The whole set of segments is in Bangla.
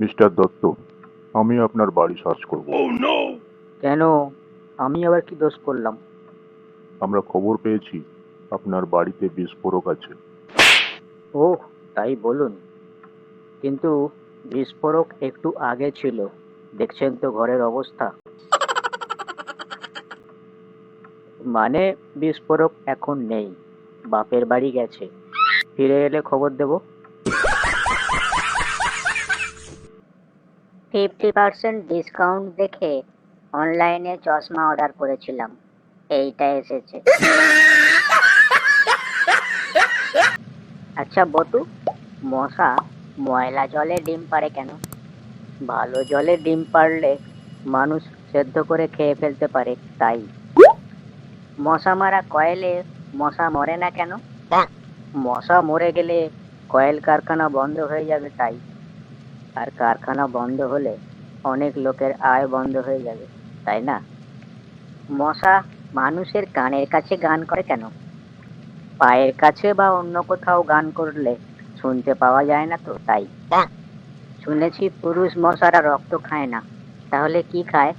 মিস্টার দত্ত, আমি আপনার বাড়ি সার্চ করব। কেন? আমি আবার কি দোষ করলাম? আমরা খবর পেয়েছি আপনার বাড়িতে বিস্ফোরক আছে। ওহ, তাই বলুন। কিন্তু বিস্ফোরক একটু আগে ছিল। দেখছেন তো ঘরের অবস্থা। মানে বিস্ফোরক এখন নেই, বাপের বাড়ি গেছে। ফিরে এলে খবর দেব। 50% ডিসকাউন্ট দেখে অনলাইনে চশমা অর্ডার করেছিলাম, এইটা এসেছে। আচ্ছা বটু, মশা ময়লা জলে ডিম পাড়ে কেন? ভালো জলে ডিম পাড়লে মানুষ সেদ্ধ করে খেয়ে ফেলতে পারে, তাই। মশা মারা কয়েলে মশা মরে না কেন? মশা মরে গেলে কয়েল কারখানা বন্ধ হয়ে যাবে, তাই। আর কারখানা বন্ধ হলে অনেক লোকের আয় বন্ধ হয়ে যাবে, তাই না? মশা মানুষের কানের কাছে গান করে কেন? পায়ের কাছে বা অন্য কোথাও গান করলে শুনতে পাওয়া যায় না তো, তাই। শুনেছি পুরুষ মশারা রক্ত খায় না, তাহলে কি খায়?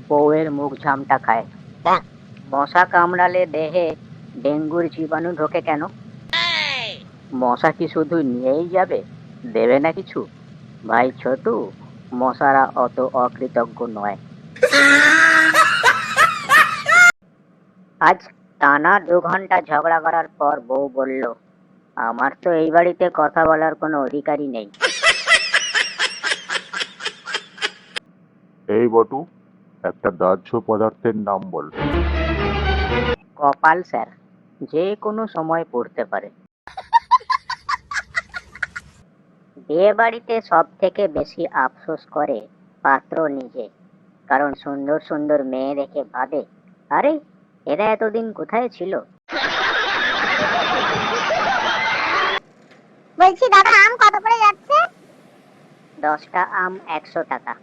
বউয়ের মুখ ঝামটা খায়। মশা কামড়ালে দেহে ডেঙ্গুর জীবাণু ঢোকে কেন? মশা কি শুধু নিয়েই যাবে, দেবে না কিছু? ভাই ছোটু, মশারা অত অকৃতজ্ঞ নয়। আজ টানা 2 ঘন্টা ঝগড়া করার পর বউ বলল, আমার তো এই বাড়িতে কথা বলার কোনো অধিকারই নেই। এই বটু, একটা দাহ্য পদার্থের নাম বল। কপাল স্যার, যে কোনো সময় পড়তে পারে। বিয়ে বাড়িতে সব থেকে বেশি আফসোস করে পাত্র নিজে, কারণ সুন্দর সুন্দর মেয়ে দেখে ভাবে, আরে এরা এতদিন কোথায় ছিল। বলছি দাদা, আম কত করে যাচ্ছে? 10টা আম 100 টাকা।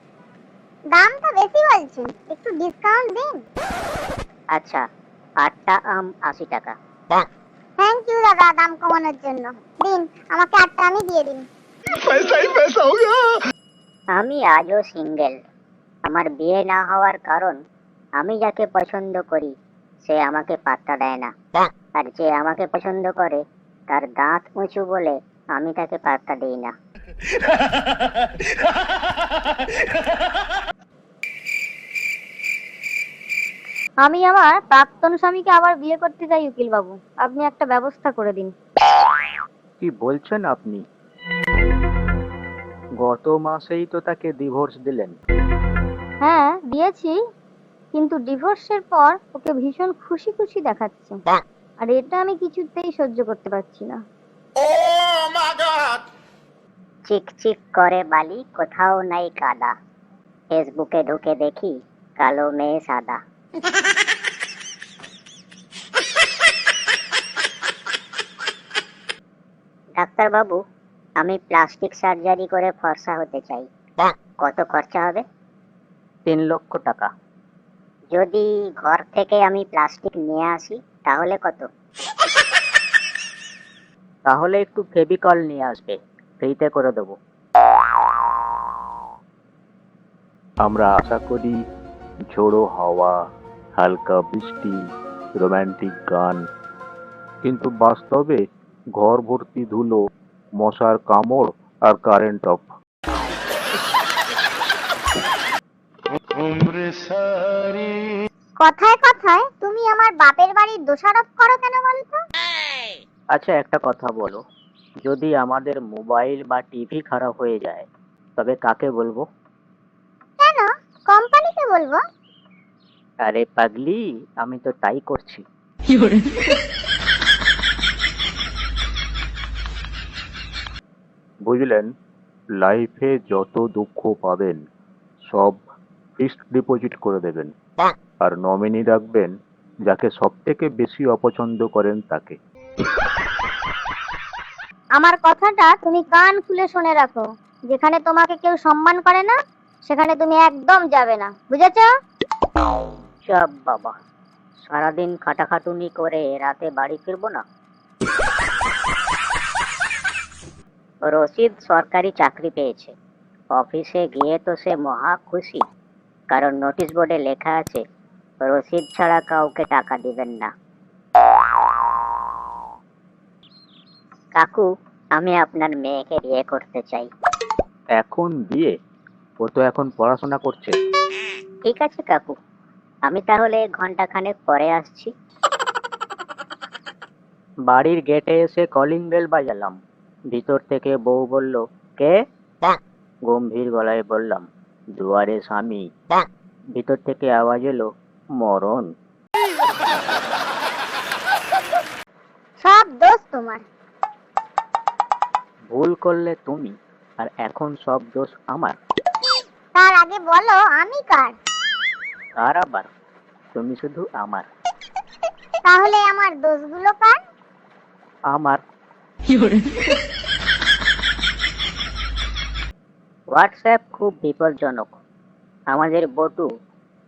দাম তো বেশি বলছেন, একটু ডিসকাউন্ট দিন। আচ্ছা, 8টা আম 80 টাকা। থ্যাংক ইউ দাদা, দাম কমানোর জন্য। দিন, আমাকে 8টা আমই দিয়ে দিন। আমি আজও সিঙ্গেল। আমার বিয়ে না হওয়ার কারণ, আমি যাকে পছন্দ করি সে আমাকে পাত্তা দেয় না, আর যে আমাকে পছন্দ করে তার দাঁত উঁচু বলে আমি তাকে পাত্তা দিই না। আমি আমার প্রাক্তন স্বামীকে আবার বিয়ে করতে চাই উকিল বাবু, আপনি একটা ব্যবস্থা করে দিন। কি বলছেন আপনি? গত মাসেই তো তাকে ডিভোর্স দিলেন। হ্যাঁ দিয়েছি, কিন্তু ডিভোর্সের পর ওকে ভীষণ খুশি খুশি দেখাচ্ছে, আর এটা আমি কিছুতেই সহ্য করতে পারছি না। চিকচিক করে বালি, কোথাও নাই কাদা। ফেসবুকে ঢুকে দেখি কালো মেয়ে সাদা। ডাক্তার বাবু, আমি প্লাস্টিক সার্জারি করে ফর্সা হতে চাই। কত খরচা হবে? 3 লক্ষ টাকা। যদি ঘর থেকে আমি প্লাস্টিক নিয়ে আসি তাহলে কত? তাহলে একটু ফেভিকল নিয়ে আসবে, ফ্রিতে করে দেবো। আমরা আশা করি ঝোড়ো হাওয়া, হালকা বৃষ্টি, রোমান্টিক গান, কিন্তু বাস্তবে ঘর ভর্তি ধুলো, মশার কামড় আর কারেন্ট অফ। কথায় কথায় তুমি আমার বাপের বাড়ির দোষারোপ করো কেন বলতো? আচ্ছা একটা কথা বলো, যদি আমাদের মোবাইল বা টিভি খারাপ হয়ে যায় তবে কাকে বলবো? কেন, কোম্পানিকে বলবো। আরে পাগলি, আমি তো তাই করছি। বুঝলেন, লাইফে যত দুঃখ পাবেন সব ফিক্সড ডিপোজিট করে দেবেন, আর নমিনি রাখবেন যাকে সব থেকে বেশি অপছন্দ করেন তাকে। আমার কথাটা তুমি কান খুলে শুনে রাখো, যেখানে তোমাকে কেউ সম্মান করে না সেখানে তুমি একদম যাবে না, বুঝেছো? সব বাবা, সারাদিন খাটাখাটুনি করে রাতে বাড়ি ফিরবো না? রশিদ সরকারি চাকরি পেয়েছে। অফিসে গিয়ে তো সে মহা খুশি, কারণ নোটিশ বোর্ডে লেখা আছে রশিদ ছাড়া কাউকে টাকা দিবেন না। কাকু, আমি আপনার মেয়েকে বিয়ে করতে চাই। এখন বিয়ে? ও তো এখন পড়াশোনা করছে। ঠিক আছে কাকু, আমি তাহলে ঘন্টাখানেক পরে আসছি। বাড়ির গেটে এসে কলিং বেল বাজালাম। ভিতর থেকে বউ বলল, কে? গম্ভীর গলায় বললাম, দুয়ারে স্বামী। ভিতর থেকে আওয়াজ এলো, মরণ। সব দোষ তোমার। ভুল করলে তুমি, আর এখন সব দোষ আমার। তার আগে বলো আমি কার? আর আবার তুমি শুধু আমার। তাহলে আমার দোষগুলো কার? আমার। হোয়াটসঅ্যাপ খুব বিপজ্জনক। আমাদের বটু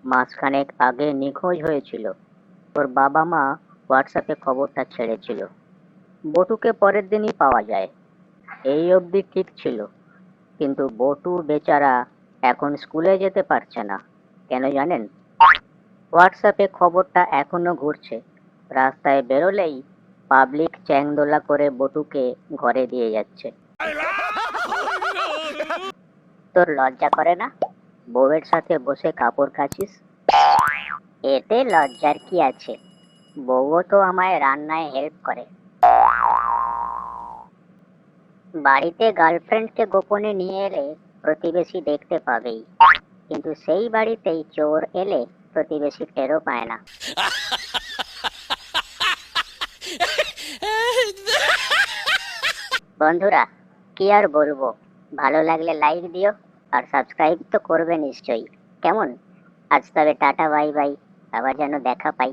মাসখানেক আগে নিখোঁজ হয়েছিল। ওর বাবা মা হোয়াটসঅ্যাপে খবরটা ছেড়েছিল। বটুকে পরের দিনই পাওয়া যায়। এই অবধি ঠিক ছিল, কিন্তু বটু বেচারা এখন স্কুলে যেতে পারছে না। কেন জানেন? হোয়াটসঅ্যাপে খবরটা এখনো ঘুরছে। রাস্তায় বেরোলেই পাবলিক চ্যাংদোলা করে বটুকে ঘরে দিয়ে যাচ্ছে। তোর লজ্জা করে না বউয়ের সাথে বসে কাপড় কাচিস? এতে লজ্জার কি আছে? বউও তো আমায় রান্নায় হেল্প করে। বাড়িতে গার্লফ্রেন্ডকে গোপনে নিয়ে এলে প্রতিবেশী দেখতে পাবেই, কিন্তু সেই বাড়িতেই চোর এলে প্রতিবেশী টেরও পায় না। বন্ধুরা, কি আর বলবো, ভালো লাগলে লাইক দিও আর সাবস্ক্রাইব তো করবে নিশ্চয়ই। কেমন? আজ তবে টাটা, বাই বাই, আবার যেন দেখা পাই।